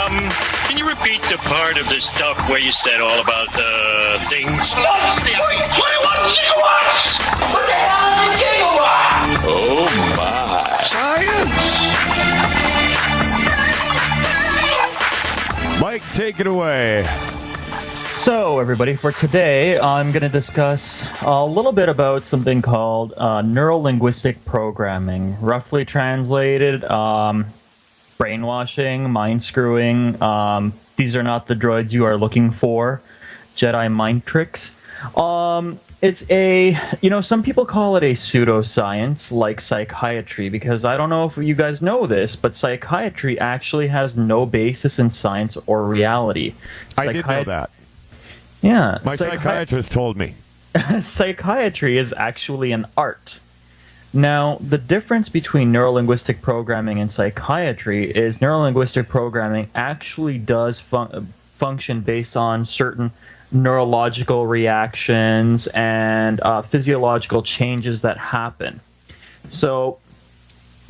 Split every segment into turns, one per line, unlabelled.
Can you repeat the part of the stuff where you said all about things?
21 gigawatts! What the hell is a gigawatt?
Oh my.
Science! Mike, take it away.
So, everybody, for today, I'm going to discuss a little bit about something called Neurolinguistic Programming. Roughly translated, brainwashing, mind-screwing. These are not the droids you are looking for. Jedi mind tricks. It's a, some people call it a pseudoscience, like psychiatry, because I don't know if you guys know this, but psychiatry actually has no basis in science or reality.
I did know that.
Yeah.
My psychiatrist told me.
Psychiatry is actually an art. Now, the difference between neurolinguistic programming and psychiatry is neurolinguistic programming actually does function based on certain neurological reactions and physiological changes that happen. So,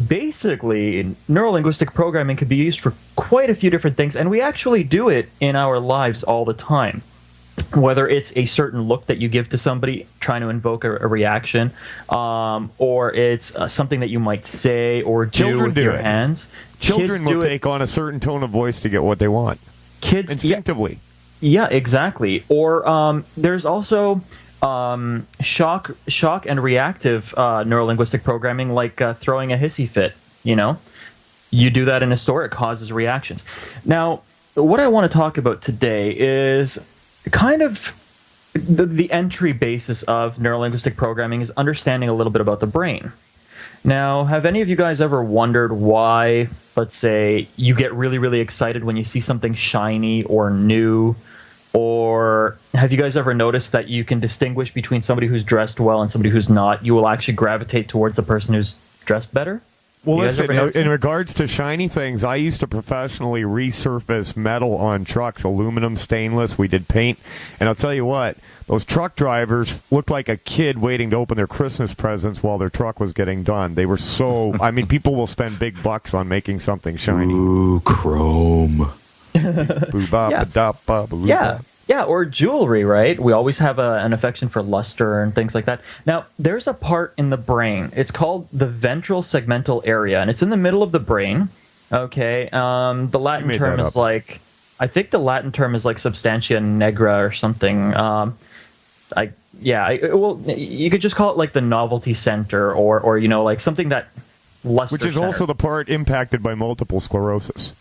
basically, neurolinguistic programming can be used for quite a few different things, and we actually do it in our lives all the time. Whether it's a certain look that you give to somebody trying to invoke a reaction, or it's something that you might say or do with your hands.
Children will take on a certain tone of voice to get what they want.
Kids
instinctively.
Yeah, exactly. Or there's also shock and reactive neurolinguistic programming, like throwing a hissy fit. You do that in a store, it causes reactions. Now, what I want to talk about today is kind of the entry basis of neurolinguistic programming is understanding a little bit about the brain. Now, have any of you guys ever wondered why, let's say, you get really, really excited when you see something shiny or new? Or have you guys ever noticed that you can distinguish between somebody who's dressed well and somebody who's not? You will actually gravitate towards the person who's dressed better?
Well, listen, in regards to shiny things, I used to professionally resurface metal on trucks, aluminum, stainless. We did paint. And I'll tell you what, those truck drivers looked like a kid waiting to open their Christmas presents while their truck was getting done. They were so... I mean, people will spend big bucks on making something shiny.
Ooh, chrome.
Yeah. Yeah, or jewelry, right? We always have an affection for luster and things like that. Now, there's a part in the brain. It's called the ventral segmental area, and it's in the middle of the brain. Okay, the Latin term is like, I think the Latin term is like substantia nigra or something. Well, you could just call it like the novelty center, or like something that luster.
Which is also the part impacted by multiple sclerosis.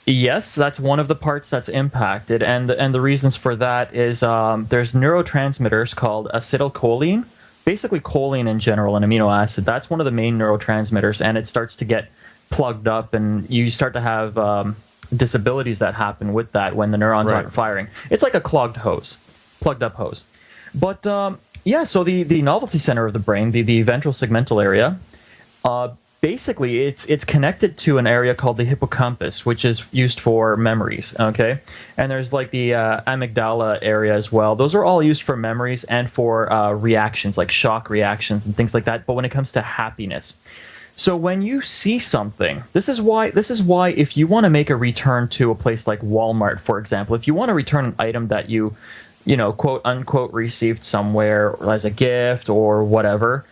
Yes, that's one of the parts that's impacted, and the reasons for that is there's neurotransmitters called acetylcholine, basically choline in general, an amino acid. That's one of the main neurotransmitters, and it starts to get plugged up, and you start to have disabilities that happen with that when the neurons aren't firing. It's like a plugged up hose. But so the novelty center of the brain, the ventral segmental area, basically, it's connected to an area called the hippocampus, which is used for memories, okay? And there's like the amygdala area as well. Those are all used for memories and for reactions, like shock reactions and things like that, but when it comes to happiness. So when you see something, this is why if you want to make a return to a place like Walmart, for example, if you want to return an item that you quote unquote received somewhere as a gift or whatever,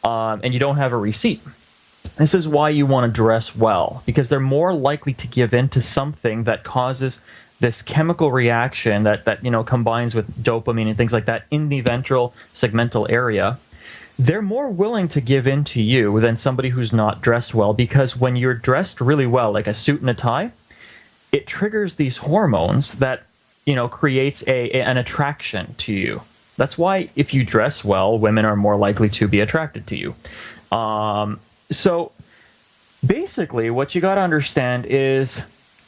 and you don't have a receipt, this is why you want to dress well, because they're more likely to give in to something that causes this chemical reaction that combines with dopamine and things like that in the ventral segmental area. They're more willing to give in to you than somebody who's not dressed well, because when you're dressed really well, like a suit and a tie, it triggers these hormones that creates an attraction to you. That's why if you dress well, women are more likely to be attracted to you. So basically, what you got to understand is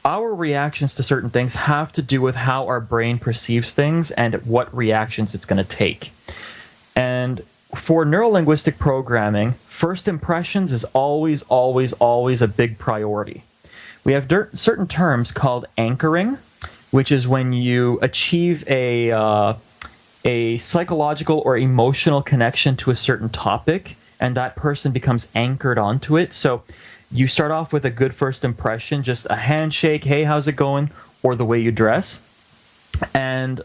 our reactions to certain things have to do with how our brain perceives things and what reactions it's going to take. And for neurolinguistic programming, first impressions is always, always, always a big priority. We have certain terms called anchoring, which is when you achieve a psychological or emotional connection to a certain topic, and that person becomes anchored onto it. So You start off with a good first impression, just a handshake, hey, how's it going, or the way you dress. And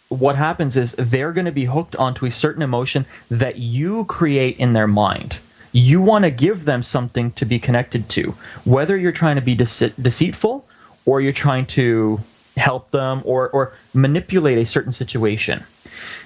what happens is they're going to be hooked onto a certain emotion that you create in their mind. You want to give them something to be connected to, whether you're trying to be deceitful or you're trying to help them or manipulate a certain situation.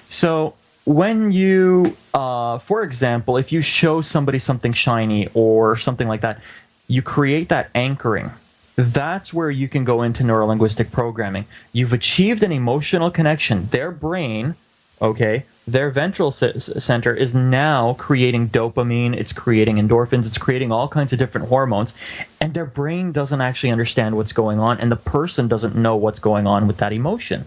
So when you, for example, if you show somebody something shiny or something like that, you create that anchoring. That's where you can go into neurolinguistic programming. You've achieved an emotional connection. Their brain, okay, their ventral center is now creating dopamine, it's creating endorphins, it's creating all kinds of different hormones, and their brain doesn't actually understand what's going on, and the person doesn't know what's going on with that emotion.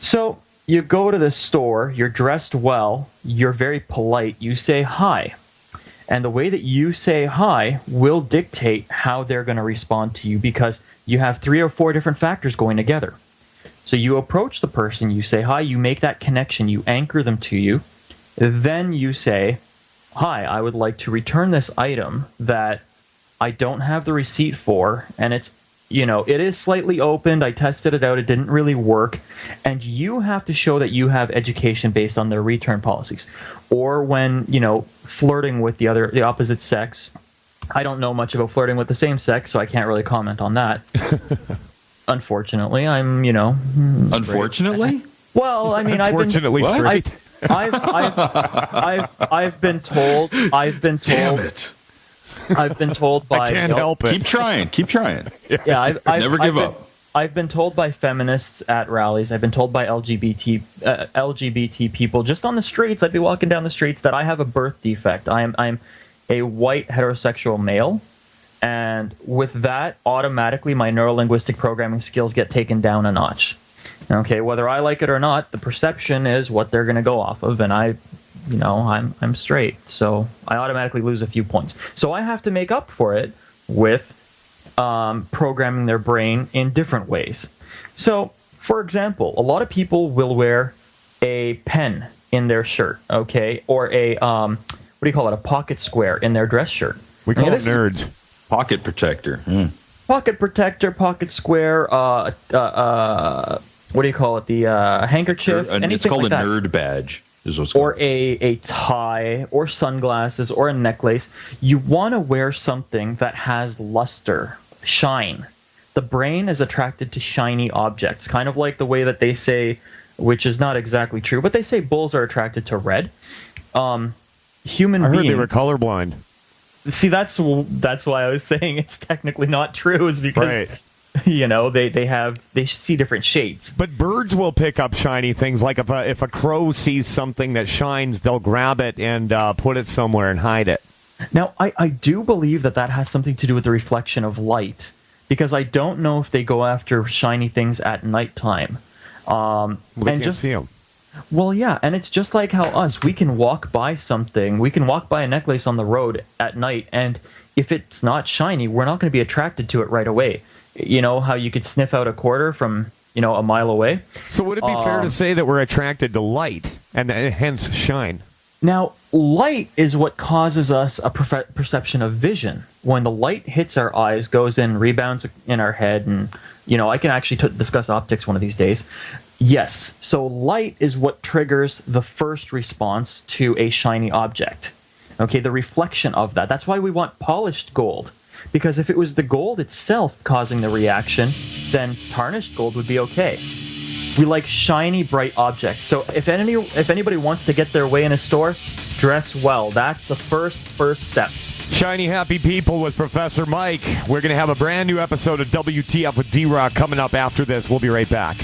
So you go to the store, you're dressed well, you're very polite, you say hi. And the way that you say hi will dictate how they're going to respond to you, because you have 3 or 4 different factors going together. So you approach the person, you say hi, you make that connection, you anchor them to you. Then you say, hi, I would like to return this item that I don't have the receipt for, and it's, it is slightly opened, I tested it out, it didn't really work, and you have to show that you have education based on their return policies. Or when, flirting with the opposite sex, I don't know much about flirting with the same sex, so I can't really comment on that. Unfortunately, I'm,
Unfortunately?
Well, I mean,
Unfortunately straight.
I've been told.
Damn it.
I've been told by.
I can't help it.
Keep trying.
Yeah, I've
Never give up.
I've been told by feminists at rallies. I've been told by LGBT people just on the streets. I'd be walking down the streets that I have a birth defect. I'm a white heterosexual male, and with that, automatically my neurolinguistic programming skills get taken down a notch. Okay, whether I like it or not, the perception is what they're going to go off of, and I'm straight, so I automatically lose a few points. So I have to make up for it with programming their brain in different ways. So, for example, a lot of people will wear a pen in their shirt, okay, or a a pocket square in their dress shirt.
We call it nerds.
Pocket protector.
Pocket protector, pocket square, the handkerchief, anything
it's called
like that.
A nerd badge.
Or a tie, or sunglasses, or a necklace. You want to wear something that has luster, shine. The brain is attracted to shiny objects, kind of like the way that they say, which is not exactly true, but they say bulls are attracted to red. I heard
they were colorblind.
See, that's why I was saying it's technically not true, is because
right.
They see different shades.
But birds will pick up shiny things. Like if a crow sees something that shines, they'll grab it and put it somewhere and hide it.
Now, I do believe that has something to do with the reflection of light, because I don't know if they go after shiny things at nighttime.
They can't see them.
Well, yeah, and it's just like how we can walk by something, we can walk by a necklace on the road at night, and if it's not shiny, we're not going to be attracted to it right away. You know how you could sniff out a quarter from, a mile away?
So would it be fair to say that we're attracted to light and hence shine?
Now, light is what causes us a perception of vision. When the light hits our eyes, goes in, rebounds in our head, and, I can actually discuss optics one of these days. Yes, so light is what triggers the first response to a shiny object. Okay, the reflection of that. That's why we want polished gold. Because if it was the gold itself causing the reaction, then tarnished gold would be okay. We like shiny, bright objects. So if anybody wants to get their way in a store, dress well. That's the first step.
Shiny Happy People with Professor Mike. We're going to have a brand new episode of WTF with D-Rock coming up after this. We'll be right back.